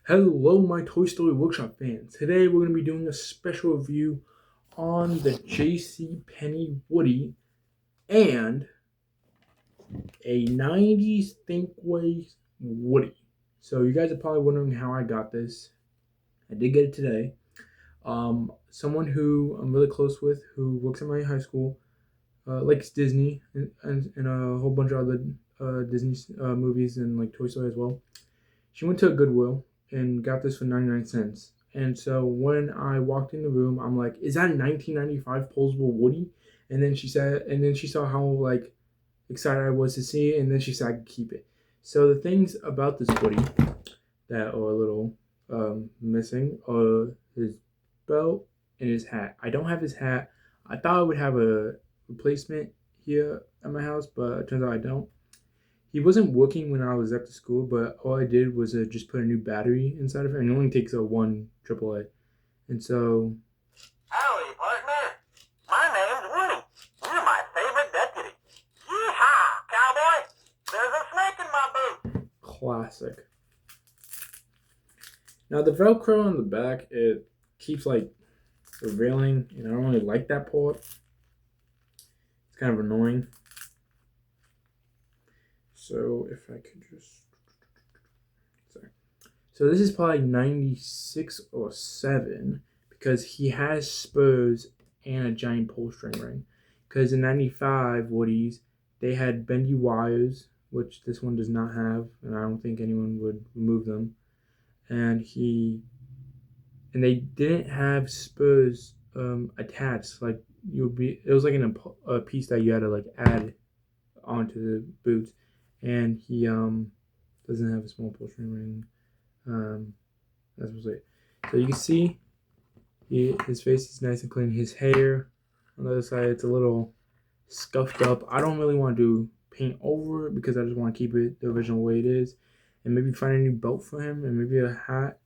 Hello, my Toy Story Workshop fans. Today we're going to be doing a special review on the J.C. Penney Woody and a 90s Thinkway Woody. So you guys are probably wondering how I got this. I did get it today. Someone who I'm really close with, who works at my high school, likes Disney and a whole bunch of other Disney movies and like Toy Story as well. She went to a Goodwill and got this for 99 cents. And so when I walked in the room, I'm like, "Is that a 1995 posable Woody?" And then she saw how like excited I was to see it, and then she said I could keep it. So the things about this Woody that are a little missing are his belt and his hat. I don't have his hat. I thought I would have a replacement here at my house, but it turns out I don't. He wasn't working when I was at the school, but all I did was just put a new battery inside of it, and it only takes a one AAA. And so, Howdy, partner. My name's Woody. You're my favorite deputy. Yee-haw, cowboy. There's a snake in my boot. classic. Now the Velcro on the back, it keeps like revealing, and I don't really like that part. It's kind of annoying. So if I could just, sorry. So this is probably 96 or 7 because he has spurs and a giant pull string ring. Because in 95 Woodies, they had bendy wires, which this one does not have, and I don't think anyone would remove them. And they didn't have spurs attached. Like it was like a piece that you had to like add onto the boots. And he doesn't have a small pull string ring. That's what's it. So you can see his face is nice and clean. His hair on the other side, it's a little scuffed up. I don't really want to paint over it because I just want to keep it the original way it is, and maybe find a new belt for him and maybe a hat.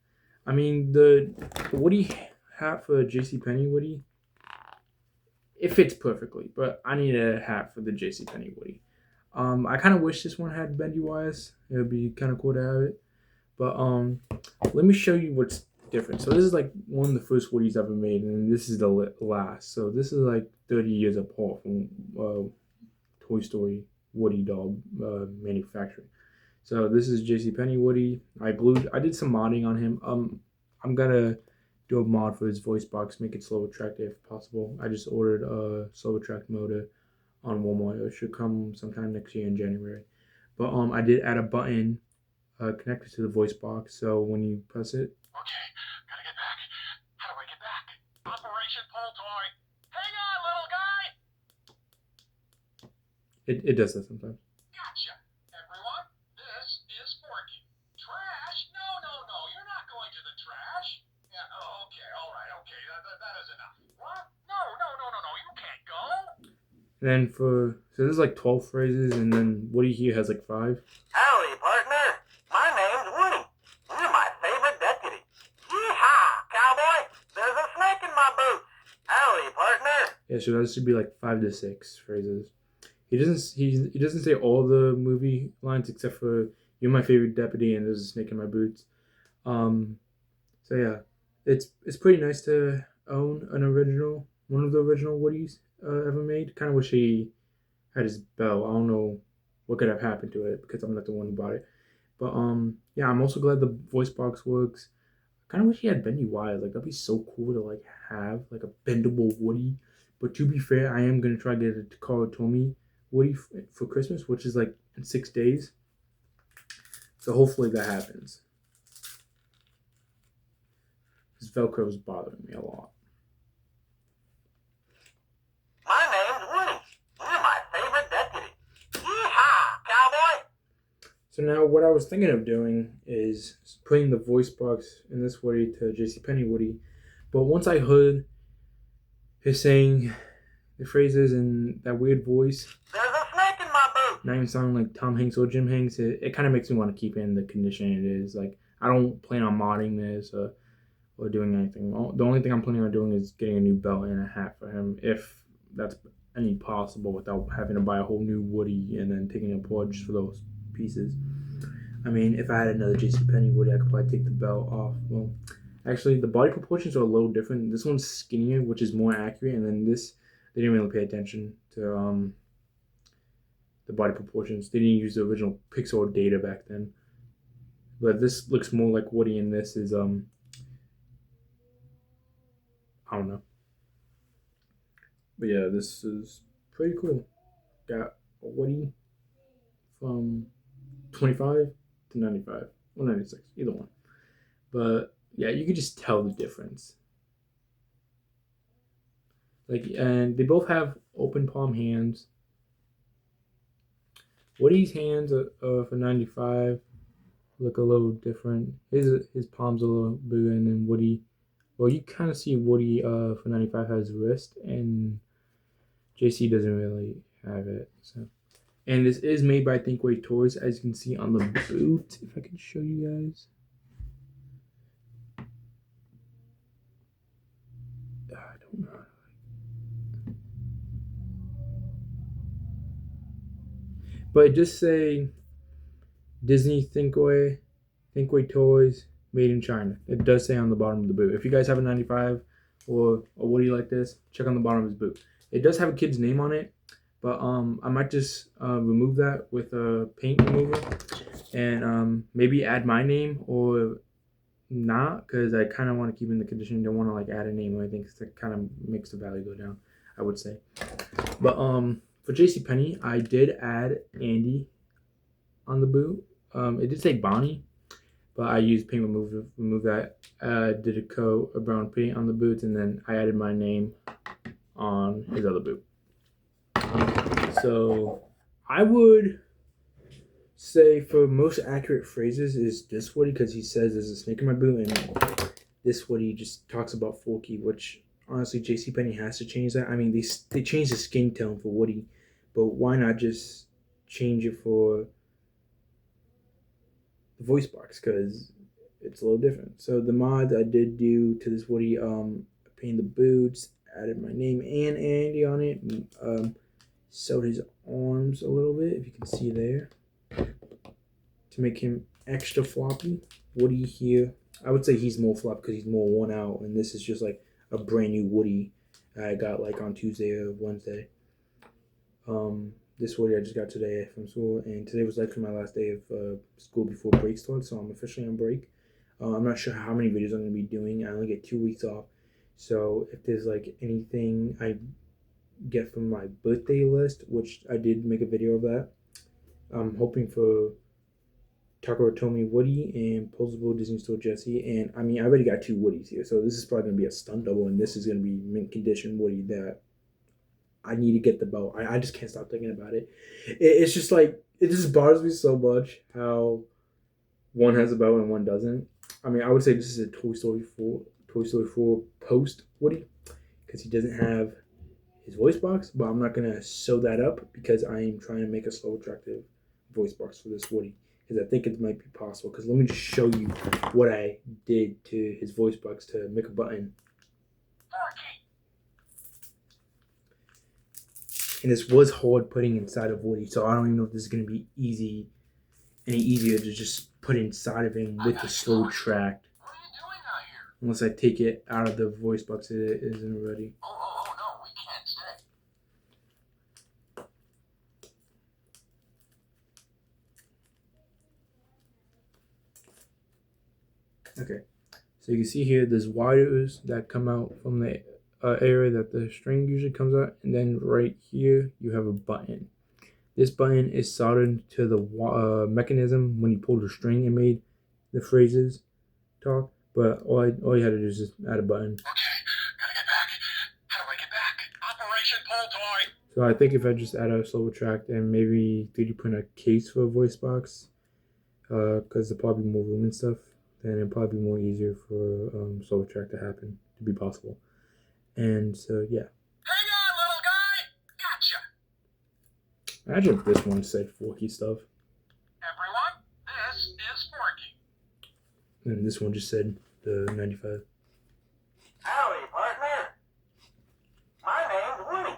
I mean the Woody hat for J.C. Penney Woody, it fits perfectly, but I need a hat for the J.C. Penney Woody. I kind of wish this one had bendy wires. It would be kind of cool to have it. But let me show you what's different. So this is like one of the first Woodies ever made, and this is the last. So this is like 30 years apart from Toy Story Woody doll manufacturing. So this is J.C. Penney Woody. I did some modding on him. I'm gonna do a mod for his voice box, make it slow attract if possible. I just ordered a slow attract motor on Walmart. It should come sometime next year in January. But I did add a button connected to the voice box, so when you press it, Okay, gotta get back. How do I get back? Operation Pull Toy. Hang on, little guy. it does that sometimes. Gotcha. Everyone, this is Forky. Trash? No, no, no. You're not going to the trash. Yeah, oh, okay, all right, okay. That is enough. What? No, no, no, no, no. You can't go. And then so there's like 12 phrases, and then Woody here has like 5. Howdy, partner. My name's Woody. You're my favorite deputy. Yee-haw, cowboy. There's a snake in my boots. Howdy, partner. Yeah, so that should be like 5 to 6 phrases. He doesn't say all the movie lines except for "You're my favorite deputy" and "There's a snake in my boots." So yeah, it's pretty nice to own one of the original Woodies ever made. Kind of wish he had his bell. I don't know what could have happened to it because I'm not the one who bought it. But yeah, I'm also glad the voice box works. Kind of wish he had bendy wires. Like that'd be so cool to like have like a bendable Woody. But to be fair, I am gonna try to get a Takara Tomy Woody for Christmas, which is like in 6 days. So hopefully that happens. This Velcro is bothering me a lot. My name's Woody. You're my favorite deputy. Yee-haw, cowboy. So now what I was thinking of doing is putting the voice box in this Woody to JCPenney Woody. But once I heard his saying the phrases in that weird voice, There's a snake in my boot. not even sounding like Tom Hanks or Jim Hanks, it kind of makes me want to keep it in the condition it is. Like I don't plan on modding this or doing anything. The only thing I'm planning on doing is getting a new belt and a hat for him, if that's any possible, without having to buy a whole new Woody and then taking it apart just for those pieces. I mean, if I had another JCPenney Woody, I could probably take the belt off. Well, actually, the body proportions are a little different. This one's skinnier, which is more accurate, and then this, they didn't really pay attention to the body proportions. They didn't use the original pixel data back then. But this looks more like Woody, and this is I don't know. But yeah, this is pretty cool. Got a Woody from 25 to 95 or 96, either one. But yeah, you could just tell the difference. Like, and they both have open palm hands. Woody's hands for 95 look a little different. His palms a little bigger, and then Woody. Well, you kind of see Woody for 95 has wrist, and JC doesn't really have it. So, and this is made by Thinkway Toys, as you can see on the boot. If I can show you guys. I don't know. But just say Disney Thinkway Toys, made in China. It does say on the bottom of the boot. If you guys have a 95 or a Woody like this, check on the bottom of his boot. It does have a kid's name on it, but I might just remove that with a paint remover and maybe add my name or not, because I kind of want to keep in the condition. Don't want to like add a name or anything, because it kind of makes the value go down, I would say. But for JCPenney, I did add Andy on the boot. It did say Bonnie, but I used paint remover to remove that. Did a coat of brown paint on the boots, and then I added my name on his other boot. So I would say for most accurate phrases is this Woody, because he says there's a snake in my boot, and this Woody just talks about Forky, which honestly JCPenney has to change that. I mean, they changed the skin tone for Woody, but why not just change it for the voice box, because it's a little different. So the mods I did do to this Woody, painted the boots, added my name and Andy on it, sewed his arms a little bit, if you can see there, to make him extra floppy. Woody here, I would say he's more floppy because he's more worn out, and this is just like a brand new Woody I got like on Tuesday or Wednesday. This Woody I just got today from school, and today was like my last day of school before break starts, so I'm officially on break. I'm not sure how many videos I'm going to be doing. I only get 2 weeks off, so if there's like anything I get from my birthday list, which I did make a video of that, I'm hoping for Takara Tomy Woody and Posable Disney Store Jesse. And I mean, I already got 2 Woodies here, so this is probably going to be a stunt double, and this is going to be mint condition Woody that I need to get the belt. I just can't stop thinking about it. It's just like, it just bothers me so much how one has a belt and one doesn't. I mean, I would say this is a Toy Story 4 post Woody, because he doesn't have his voice box, but I'm not going to sew that up because I am trying to make a slow attractive voice box for this Woody, because I think it might be possible. Because let me just show you what I did to his voice box to make a button. And this was hard putting inside of Woody, so I don't even know if this is going to be any easier to just put inside of him with the slow track. What are you doing out here? Unless I take it out of the voice box, it isn't already. Oh, no, we can't stay. Okay, so you can see here there's wires that come out from the area that the string usually comes out, and then right here you have a button. This button is soldered to the mechanism. When you pull the string, it made the phrases talk, but all you had to do is just add a button. Okay, gotta get back. How do I get back? Operation Pull Toy. So I think if I just add a slow track and maybe 3D print a case for a voice box, because there'll probably be more room and stuff, then it'll probably be more easier for slow track to happen, to be possible. And so, yeah. Hang on, little guy. Gotcha. Imagine if this one said Forky stuff. Everyone, this is Forky. And this one just said the 95. Howdy, partner. My name's Woody.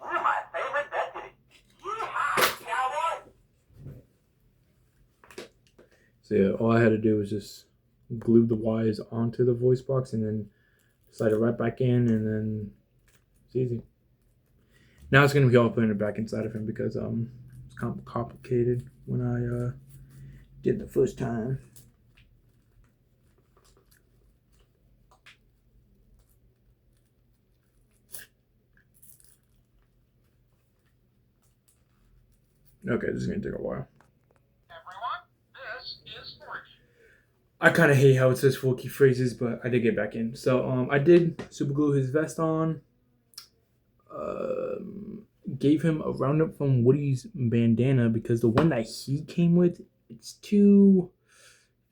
You're my favorite deputy. Yeehaw, cowboy. So yeah, all I had to do was just glue the wires onto the voice box and then slide it right back in, and then it's easy. Now it's gonna be all putting it back inside of him because it's kind of complicated when I did the first time. Okay, this is gonna take a while. Everyone, this is Forky. I kind of hate how it says Forky phrases, but I did get back in. So I did super glue his vest on. Gave him a roundup from Woody's bandana because the one that he came with, it's too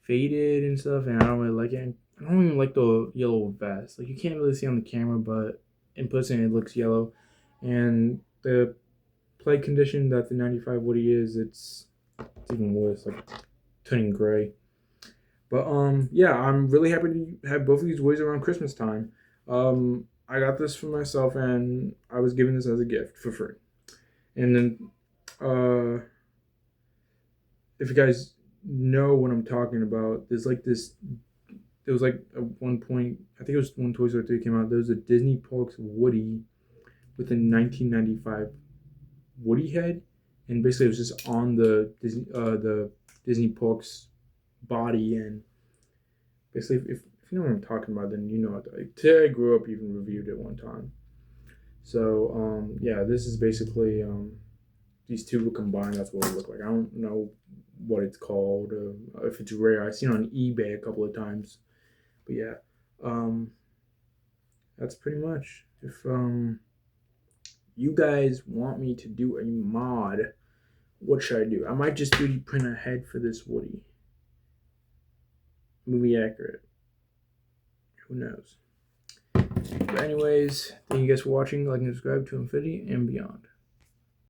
faded and stuff, and I don't really like it. I don't even like the yellow vest. Like, you can't really see on the camera, but in person it looks yellow. And the play condition that the 95 Woody is, it's even worse, like turning gray. But yeah, I'm really happy to have both of these Woodies around Christmas time. I got this for myself, and I was given this as a gift for free. And then, if you guys know what I'm talking about, there's like this. There was like at one point, I think it was when Toy Story 3 came out. There was a Disney Parks Woody with a 1995 Woody head, and basically it was just on the Disney Parks body. And basically, if you know what I'm talking about, then you know what. I grew up, even reviewed it one time. So yeah, this is basically these two will combine. That's what it look like. I don't know what it's called, if it's rare. I've seen it on eBay a couple of times, but yeah, that's pretty much. If you guys want me to do a mod, what should I do? I might just 3D print a head for this Woody. Movie accurate. Who knows? But anyways, thank you guys for watching. Like and subscribe to Infinity and beyond.